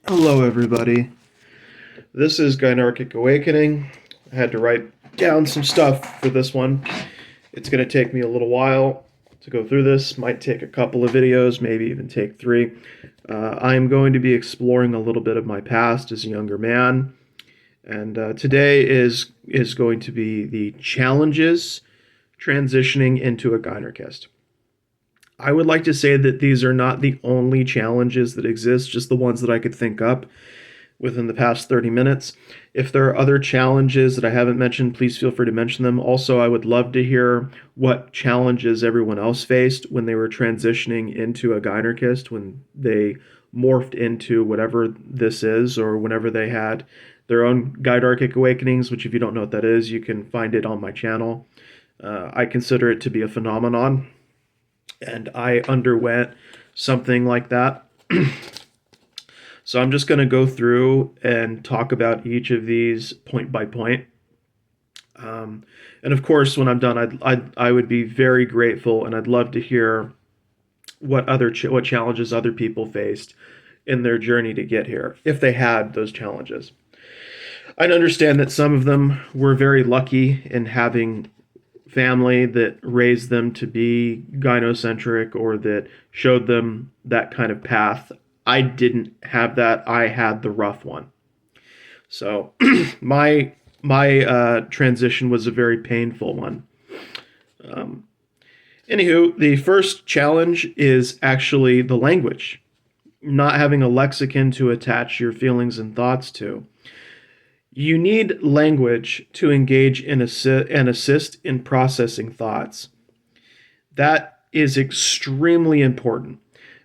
Hello, everybody. This is Gynarchic Awakening. I had to write down some stuff for this one. It's going to take me a little while to go through this. Might take a couple of videos, maybe even take three. I'm going to be exploring a little bit of my past as a younger man. And today is going to be the challenges transitioning into a Gynarchist. I would like to say that these are not the only challenges that exist, just the ones that I could think up within the past 30 minutes. If there are other challenges that I haven't mentioned, please feel free to mention them. Also, I would love to hear what challenges everyone else faced when they were transitioning into a Gynarchist, when they morphed into whatever this is, or whenever they had their own Gynarchic awakenings, which if you don't know what that is, you can find it on my channel. I consider it to be a phenomenon, and I underwent something like that. So I'm just going to go through and talk about each of these point by point. And of course, when I'm done, I would be very grateful, and I'd love to hear what what challenges other people faced in their journey to get here, if they had those challenges. I understand that some of them were very lucky in having family that raised them to be gynocentric, or that showed them that kind of path. I didn't have that. I had the rough one. So my transition was a very painful one. Anywho, the first challenge is actually the language. Not having a lexicon to attach your feelings and thoughts to. You need language to engage and assist in processing thoughts. That is extremely important,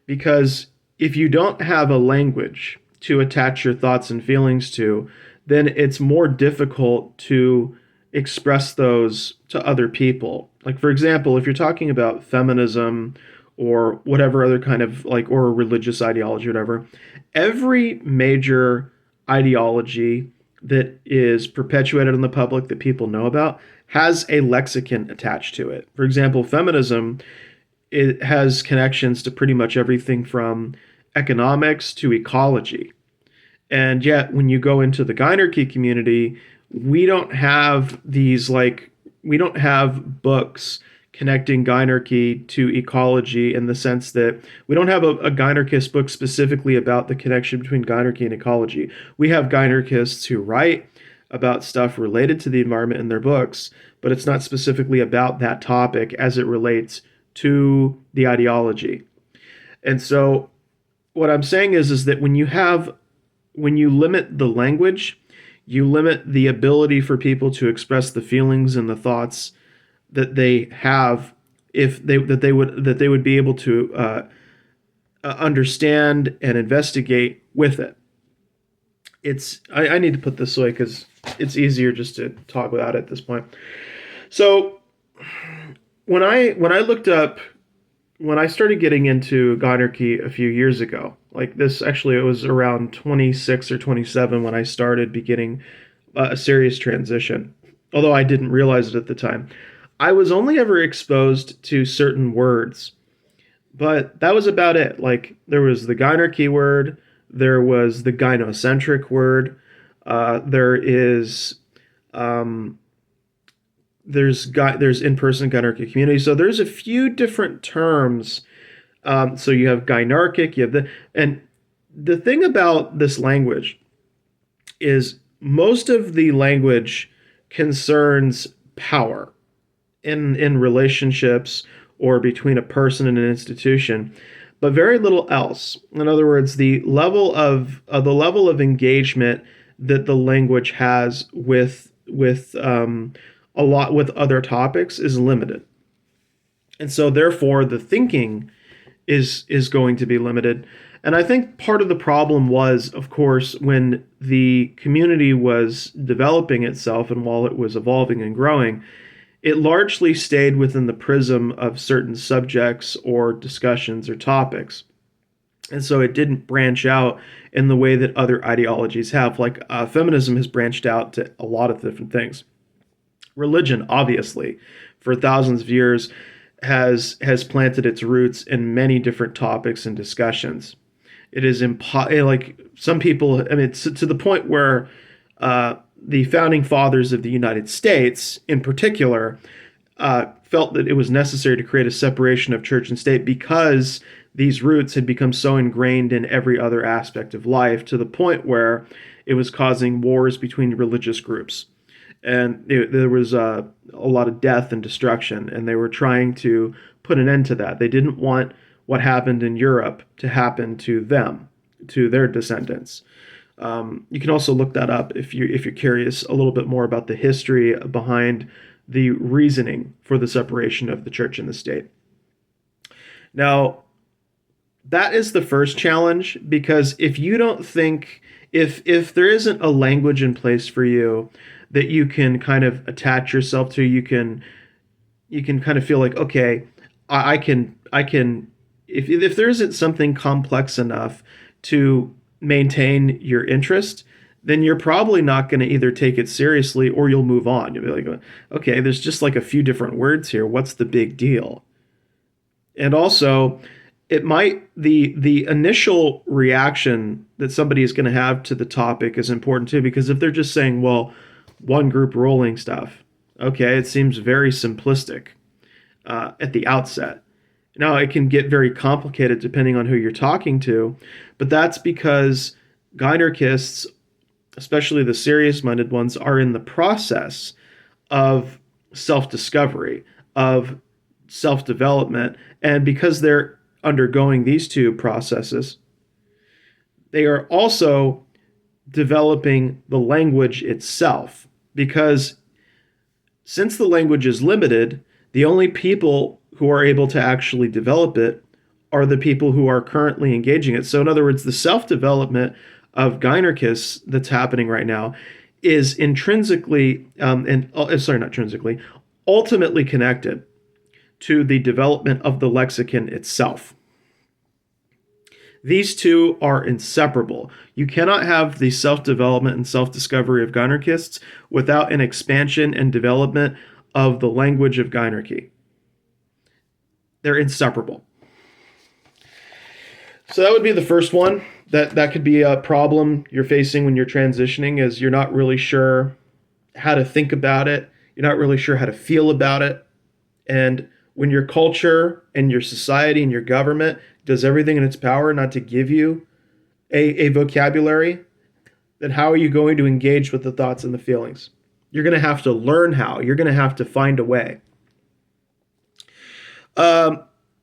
because if you don't have a language to attach your thoughts and feelings to, then it's more difficult to express those to other people. Like, for example, if you're talking about feminism or whatever other kind of, like, or a religious ideology, or whatever, every major ideology that is perpetuated in the public that people know about has a lexicon attached to it. For example, feminism, it has connections to pretty much everything from economics to ecology. And yet, when you go into the Gynarchy community, we don't have we don't have books connecting Gynarchy to ecology, in the sense that we don't have a Gynarchist book specifically about the connection between Gynarchy and ecology. We have Gynarchists who write about stuff related to the environment in their books, but it's not specifically about that topic as it relates to the ideology. And so what I'm saying is that when you limit the language, you limit the ability for people to express the feelings and the thoughts that they have, if they would be able to understand and investigate with it. I need to put this away because it's easier just to talk without it at this point. So when I looked up, when I started getting into Gynarchy a few years ago, like this, actually it was around 26 or 27 when I started beginning a serious transition, although I didn't realize it at the time. I was only ever exposed to certain words, but that was about it. Like, there was the Gynarchy word, there was the gynocentric word, there is there's in-person Gynarchic community. So there's a few different terms. So you have Gynarchic, and the thing about this language is most of the language concerns power in relationships or between a person and an institution, but very little else. In other words, the level of engagement that the language has with a lot with other topics is limited. And so therefore the thinking is going to be limited. And I think part of the problem was, of course, when the community was developing itself and while it was evolving and growing, it largely stayed within the prism of certain subjects or discussions or topics. And so it didn't branch out in the way that other ideologies have. Like, feminism has branched out to a lot of different things. Religion, obviously, for thousands of years has planted its roots in many different topics and discussions. It is like some people. I mean, it's to the point where the founding fathers of the United States, in particular, felt that it was necessary to create a separation of church and state because these roots had become so ingrained in every other aspect of life to the point where it was causing wars between religious groups. And there was a lot of death and destruction, and they were trying to put an end to that. They didn't want what happened in Europe to happen to them, to their descendants. You can also look that up if you're curious a little bit more about the history behind the reasoning for the separation of the church and the state. Now, that is the first challenge, because if you don't think, if there isn't a language in place for you that you can kind of attach yourself to, you can kind of feel like, okay, I can if there isn't something complex enough to maintain your interest, then you're probably not going to either take it seriously or you'll move on. You'll be like, okay, there's just like a few different words here. What's the big deal? And also, it might the initial reaction that somebody is going to have to the topic is important too, because if they're just saying, well, one group rolling stuff, okay, it seems very simplistic at the outset. Now, it can get very complicated depending on who you're talking to, but that's because Gynarchists, especially the serious-minded ones, are in the process of self-discovery, of self-development, and because they're undergoing these two processes, they are also developing the language itself, because since the language is limited, the only people who are able to actually develop it are the people who are currently engaging it. So in other words, the self-development of Gynarchists that's happening right now is intrinsically, ultimately connected to the development of the lexicon itself. These two are inseparable. You cannot have the self-development and self-discovery of Gynarchists without an expansion and development of the language of Gynarchy. They're inseparable. So that would be the first one. That could be a problem you're facing when you're transitioning, is you're not really sure how to think about it. You're not really sure how to feel about it. And when your culture and your society and your government does everything in its power not to give you a vocabulary, then how are you going to engage with the thoughts and the feelings? You're going to have to learn how. You're going to have to find a way.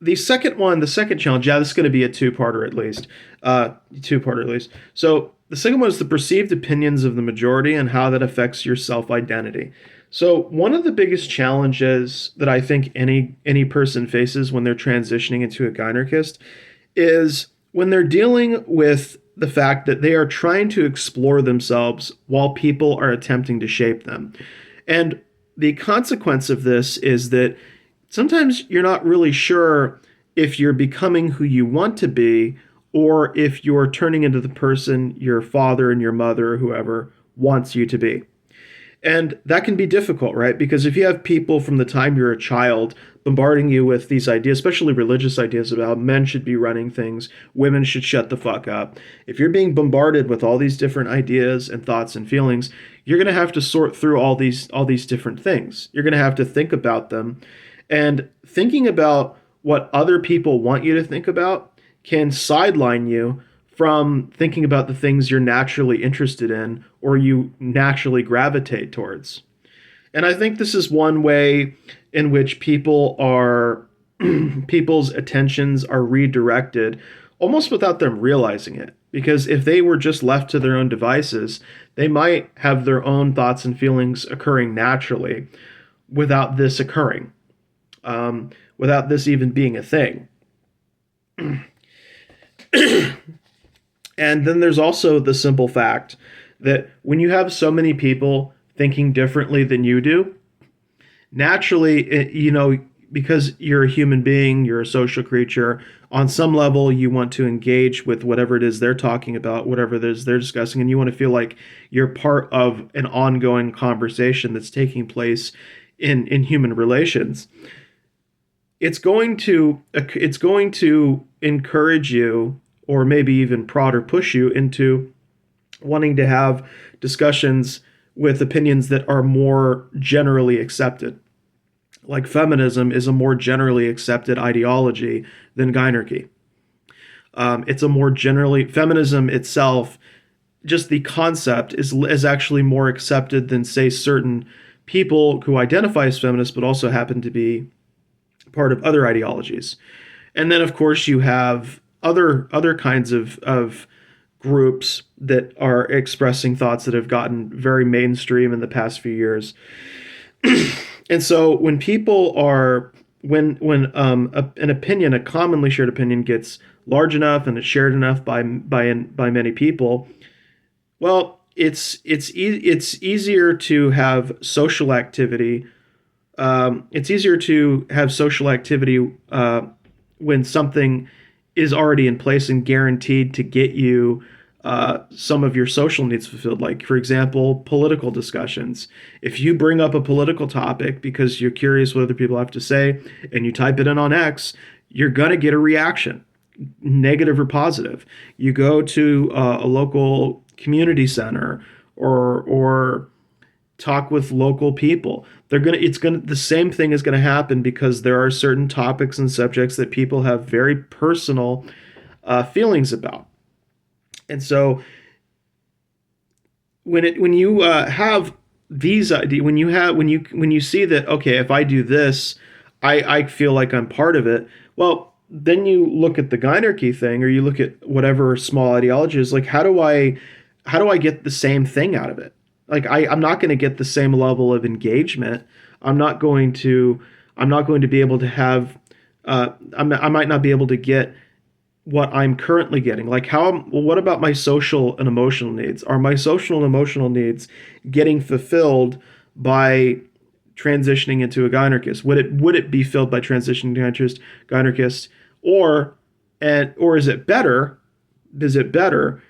The second challenge, this is going to be a two-parter at least. So the second one is the perceived opinions of the majority and how that affects your self-identity. So one of the biggest challenges that I think any person faces when they're transitioning into a Gynarchist is when they're dealing with the fact that they are trying to explore themselves while people are attempting to shape them. And the consequence of this is that sometimes you're not really sure if you're becoming who you want to be, or if you're turning into the person your father and your mother or whoever wants you to be. And that can be difficult, right? Because if you have people from the time you're a child bombarding you with these ideas, especially religious ideas about men should be running things, women should shut the fuck up. If you're being bombarded with all these different ideas and thoughts and feelings, you're going to have to sort through all these different things. You're going to have to think about them. And thinking about what other people want you to think about can sideline you from thinking about the things you're naturally interested in or you naturally gravitate towards. And I think this is one way in which people's attentions are redirected almost without them realizing it. Because if they were just left to their own devices, they might have their own thoughts and feelings occurring naturally without this occurring, without this even being a thing. And then there's also the simple fact that when you have so many people thinking differently than you do, naturally, because you're a human being, you're a social creature, on some level you want to engage with whatever it is they're talking about, whatever it is they're discussing, and you want to feel like you're part of an ongoing conversation that's taking place in human relations. It's going to encourage you, or maybe even prod or push you into wanting to have discussions with opinions that are more generally accepted. Like feminism is a more generally accepted ideology than Gynarchy. It's a more generally feminism itself. Just the concept is actually more accepted than, say, certain people who identify as feminists but also happen to be part of other ideologies. And then, of course, you have other kinds of groups that are expressing thoughts that have gotten very mainstream in the past few years. And so when people are an opinion, a commonly shared opinion, gets large enough and it's shared enough by many people, well, it's easier to have social activity. It's easier to have social activity when something is already in place and guaranteed to get you some of your social needs fulfilled. Like, for example, political discussions. If you bring up a political topic because you're curious what other people have to say and you type it in on X, you're going to get a reaction, negative or positive. You go to a local community center or talk with local people. The same thing is gonna happen because there are certain topics and subjects that people have very personal feelings about. And so when you have these ideas, when you see that, okay, if I do this, I feel like I'm part of it. Well, then you look at the Gynarchy thing, or you look at whatever small ideology is like, how do I get the same thing out of it? Like I'm not going to get the same level of engagement. I'm not going to be able to have. I might not be able to get what I'm currently getting. Like what about my social and emotional needs? Are my social and emotional needs getting fulfilled by transitioning into a Gynarchist? Would it be filled by transitioning to Gynarchist, or is it better? Is it better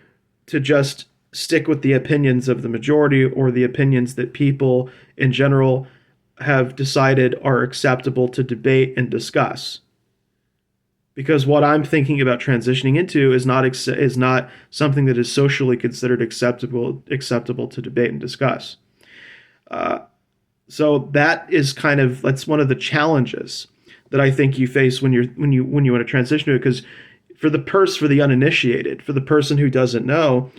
to just stick with the opinions of the majority, or the opinions that people in general have decided are acceptable to debate and discuss? Because what I'm thinking about transitioning into is not something that is socially considered acceptable to debate and discuss. So that's one of the challenges that I think you face when you want to transition to it. Because for the uninitiated, for the person who doesn't know,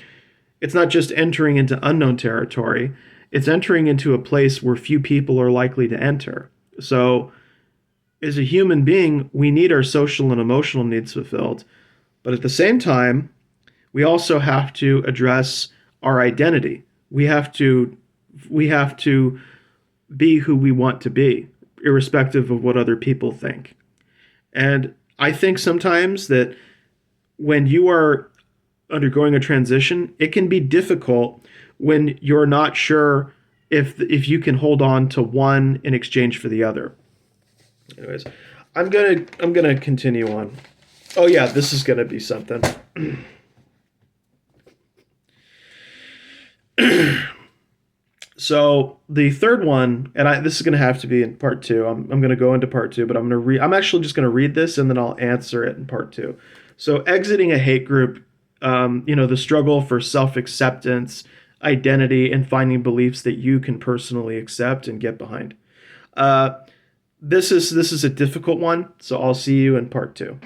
it's not just entering into unknown territory. It's entering into a place where few people are likely to enter. So as a human being, we need our social and emotional needs fulfilled. But at the same time, we also have to address our identity. We have to be who we want to be, irrespective of what other people think. And I think sometimes that when you are undergoing a transition, it can be difficult when you're not sure if you can hold on to one in exchange for the other. Anyways, I'm gonna continue on. Oh yeah, this is gonna be something. So the third one, and this is gonna have to be in part two. I'm gonna go into part two, but I'm actually just gonna read this and then I'll answer it in part two. So exiting a hate group, the struggle for self-acceptance, identity, and finding beliefs that you can personally accept and get behind. This is a difficult one, so I'll see you in part two.